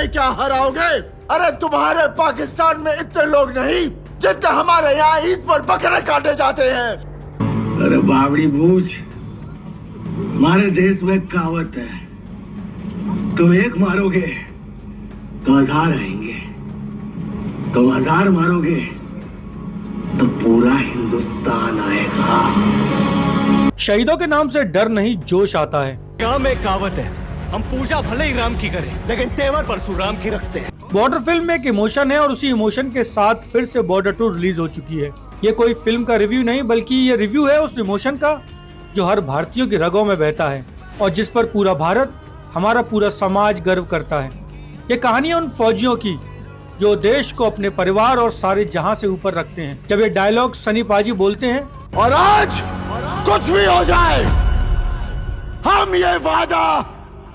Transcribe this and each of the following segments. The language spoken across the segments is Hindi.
में क्या हराओगे? अरे तुम्हारे पाकिस्तान में इतने लोग नहीं जितने हमारे यहाँ ईद पर बकरे काटे जाते हैं। अरे बावड़ी मूछ, हमारे देश में कहावत है, तुम एक मारोगे तो 1000 आएंगे, तुम 1000 मारोगे तो पूरा हिंदुस्तान आएगा। शहीदों के नाम से डर नहीं जोश आता है। गाँव में कहावत है, हम पूजा भले ही राम की करें लेकिन तेवर परशुराम की रखते हैं। बॉर्डर फिल्म में एक इमोशन है और उसी इमोशन के साथ फिर से बॉर्डर 2 रिलीज हो चुकी है। ये कोई फिल्म का रिव्यू नहीं बल्कि ये रिव्यू है उस इमोशन का जो हर भारतीयों की रगों में बहता है और जिस पर पूरा भारत, हमारा पूरा समाज गर्व करता है। ये कहानी है उन फौजियों की जो देश को अपने परिवार और सारे जहां से ऊपर रखते हैं। जब ये डायलॉग सनी पाजी बोलते हैं, और आज कुछ भी हो जाए हम ये वादा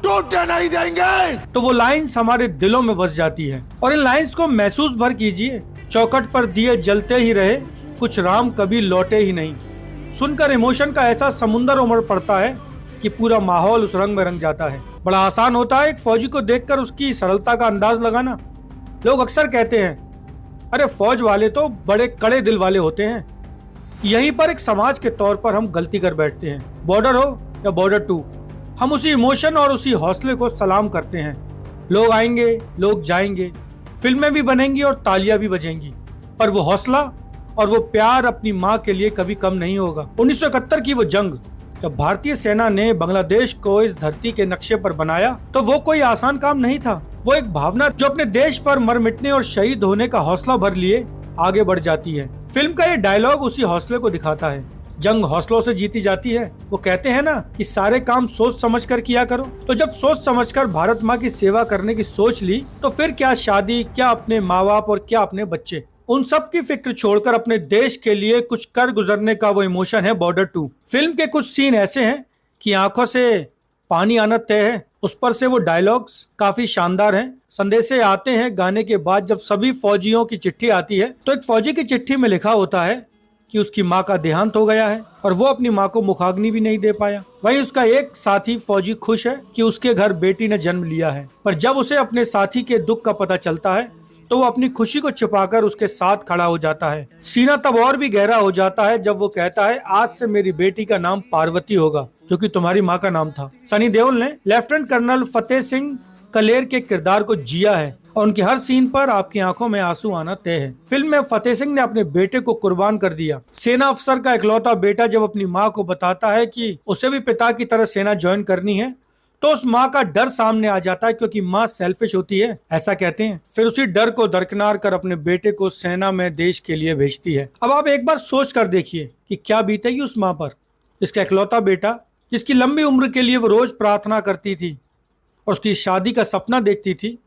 टूटने नहीं देंगे, तो वो लाइंस हमारे दिलों में बस जाती है। और इन लाइंस को महसूस भर कीजिए, चौखट पर दिए जलते ही रहे, कुछ राम कभी लौटे ही नहीं। सुनकर इमोशन का ऐसा समुंदर उमड़ पड़ता है कि पूरा माहौल उस रंग में रंग जाता है। बड़ा आसान होता है एक फौजी को देखकर उसकी सरलता का अंदाज लगाना। लोग अक्सर कहते हैं, अरे फौज वाले तो बड़े कड़े दिल वाले होते हैं। यहीं पर एक समाज के तौर पर हम गलती कर बैठते हैं। बॉर्डर हो या बॉर्डर 2, हम उसी इमोशन और उसी हौसले को सलाम करते हैं। लोग आएंगे, लोग जाएंगे, फिल्में भी बनेंगी और तालियां भी बजेंगी, पर वो हौसला और वो प्यार अपनी माँ के लिए कभी कम नहीं होगा। 1971 की वो जंग जब भारतीय सेना ने बांग्लादेश को इस धरती के नक्शे पर बनाया तो वो कोई आसान काम नहीं था। वो एक भावना जो अपने देश पर मर मिटने और शहीद होने का हौसला भर लिए आगे बढ़ जाती है। फिल्म का ये डायलॉग उसी हौसले को दिखाता है। जंग हौसलों से जीती जाती है। वो कहते हैं ना कि सारे काम सोच समझकर किया करो। तो जब सोच समझकर भारत माँ की सेवा करने की सोच ली तो फिर क्या शादी, क्या अपने माँ बाप और क्या अपने बच्चे, उन सब की फिक्र छोड़कर अपने देश के लिए कुछ कर गुजरने का वो इमोशन है बॉर्डर 2। फिल्म के कुछ सीन ऐसे हैं कि आंखों से पानी आना तय है। उस पर से वो डायलॉग्स काफी शानदार हैं। संदेशे आते हैं गाने के बाद जब सभी फौजियों की चिट्ठी आती है तो एक फौजी की चिट्ठी में लिखा होता है कि उसकी माँ का देहांत हो गया है और वो अपनी माँ को मुखाग्नि भी नहीं दे पाया। वहीं उसका एक साथी फौजी खुश है कि उसके घर बेटी ने जन्म लिया है, पर जब उसे अपने साथी के दुख का पता चलता है तो वो अपनी खुशी को छिपाकर उसके साथ खड़ा हो जाता है। सीना तब और भी गहरा हो जाता है जब वो कहता है, आज से मेरी बेटी का नाम पार्वती होगा जो कि तुम्हारी माँ का नाम था। सनी देओल ने लेफ्टिनेंट कर्नल फतेह सिंह कलेर के किरदार को जिया है और उनके हर सीन पर आपकी आंखों में आंसू आना तय है। फिल्म में फतेह सिंह ने अपने बेटे को कुर्बान कर दिया। सेना अफसर का इकलौता बेटा जब अपनी माँ को बताता है कि उसे भी पिता की तरह सेना ज्वाइन करनी है तो उस माँ का डर सामने आ जाता है, क्योंकि माँ सेल्फिश होती है, ऐसा कहते हैं। फिर उसी डर को दरकिनार कर अपने बेटे को सेना में देश के लिए भेजती है। अब आप एक बार सोच कर देखिए कि क्या बीतेगी उस माँ पर। इसका इकलौता बेटा जिसकी लंबी उम्र के लिए वो रोज प्रार्थना करती थी और उसकी शादी का सपना देखती थी,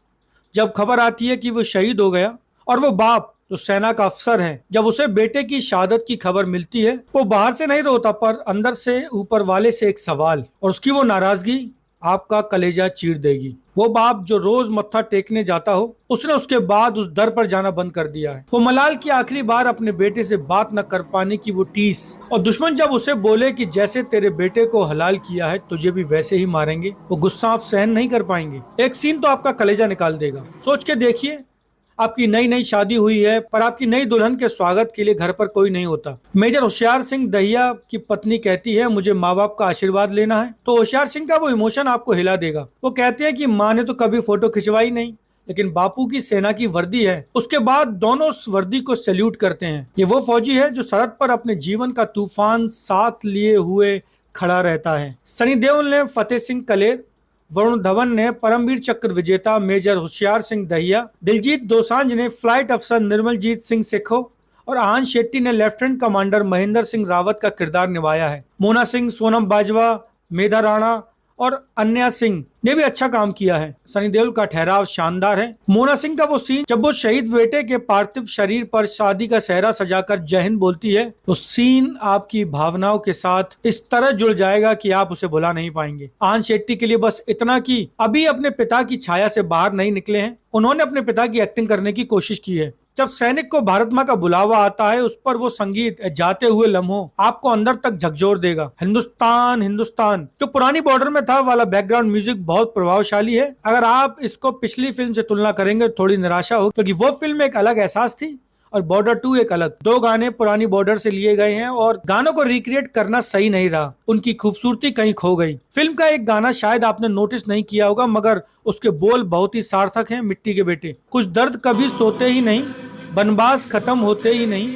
जब खबर आती है कि वो शहीद हो गया। और वो बाप जो सेना का अफसर है, जब उसे बेटे की शहादत की खबर मिलती है वो बाहर से नहीं रोता पर अंदर से ऊपर वाले से एक सवाल, और उसकी वो नाराजगी आपका कलेजा चीर देगी। वो बाप जो रोज मत्था टेकने जाता हो, उसने उसके बाद उस दर पर जाना बंद कर दिया है। वो मलाल की आखिरी बार अपने बेटे से बात न कर पाने की वो टीस, और दुश्मन जब उसे बोले कि जैसे तेरे बेटे को हलाल किया है तुझे भी वैसे ही मारेंगे, वो गुस्सा आप सहन नहीं कर पाएंगे। एक सीन तो आपका कलेजा निकाल देगा। सोच के देखिए, आपकी नई नई शादी हुई है पर आपकी नई दुल्हन के स्वागत के लिए घर पर कोई नहीं होता। मेजर होशियार सिंह दहिया की पत्नी कहती है, मुझे माँ बाप का आशीर्वाद लेना है। तो होशियार सिंह का वो इमोशन आपको हिला देगा। वो कहते हैं कि माँ ने तो कभी फोटो खिंचवाई नहीं, लेकिन बापू की सेना की वर्दी है। उसके बाद दोनों उस वर्दी को सैल्यूट करते हैं। ये वो फौजी है जो सरहद पर अपने जीवन का तूफान साथ लिए हुए खड़ा रहता है। सनी देओल ने फतेह सिंह कलेर, वरुण धवन ने परमवीर चक्र विजेता मेजर होशियार सिंह दहिया, दिलजीत दोसांझ ने फ्लाइट अफसर निर्मलजीत सिंह सेखो और आहान शेट्टी ने लेफ्टिनेंट कमांडर महेंद्र सिंह रावत का किरदार निभाया है। मोना सिंह, सोनम बाजवा, मेधा राणा और अन्या सिंह ने भी अच्छा काम किया है। सनी देओल का ठहराव शानदार है। मोना सिंह का वो सीन जब वो शहीद बेटे के पार्थिव शरीर पर शादी का सेहरा सजाकर जय हिंद बोलती है, तो सीन आपकी भावनाओं के साथ इस तरह जुड़ जाएगा कि आप उसे भुला नहीं पाएंगे। आहान शेट्टी के लिए बस इतना कि अभी अपने पिता की छाया से बाहर नहीं निकले हैं, उन्होंने अपने पिता की एक्टिंग करने की कोशिश की है। जब सैनिक को भारत माँ का बुलावा आता है, उस पर वो संगीत जाते हुए लम्हों आपको अंदर तक झकझोर देगा। हिंदुस्तान हिंदुस्तान जो पुरानी बॉर्डर में था वाला बैकग्राउंड म्यूजिक बहुत प्रभावशाली है। अगर आप इसको पिछली फिल्म से तुलना करेंगे तो थोड़ी निराशा हो, क्योंकि वो फिल्म एक अलग एहसास थी और बॉर्डर 2 एक अलग। दो गाने पुरानी बॉर्डर से लिए गए हैं और गानों को रिक्रिएट करना सही नहीं रहा, उनकी खूबसूरती कहीं खो गई। फिल्म का एक गाना शायद आपने नोटिस नहीं किया होगा, मगर उसके बोल बहुत ही सार्थक हैं। मिट्टी के बेटे, कुछ दर्द कभी सोते ही नहीं, बनबास खत्म होते ही नहीं,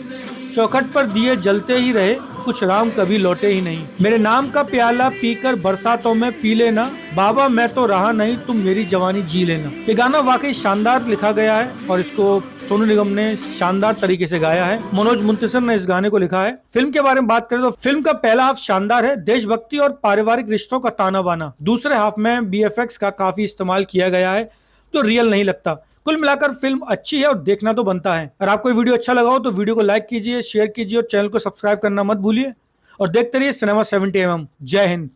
चौखट पर दिए जलते ही रहे, कुछ राम कभी लौटे ही नहीं, मेरे नाम का प्याला पीकर बरसातों में पी लेना, बाबा मैं तो रहा नहीं तुम मेरी जवानी जी लेना। ये गाना वाकई शानदार लिखा गया है और इसको सोनू निगम ने शानदार तरीके से गाया है। मनोज मुंतशिर ने इस गाने को लिखा है। फिल्म के बारे में बात करें तो फिल्म का पहला हाफ शानदार है, देशभक्ति और पारिवारिक रिश्तों का ताना बाना। दूसरे हाफ में BFX का काफी इस्तेमाल किया गया है जो रियल नहीं लगता। कुल मिलाकर फिल्म अच्छी है और देखना तो बनता है। अगर आपको वीडियो अच्छा लगा हो तो वीडियो को लाइक कीजिए, शेयर कीजिए और चैनल को सब्सक्राइब करना मत भूलिए और देखते रहिए सिनेमा 70mm। जय हिंद।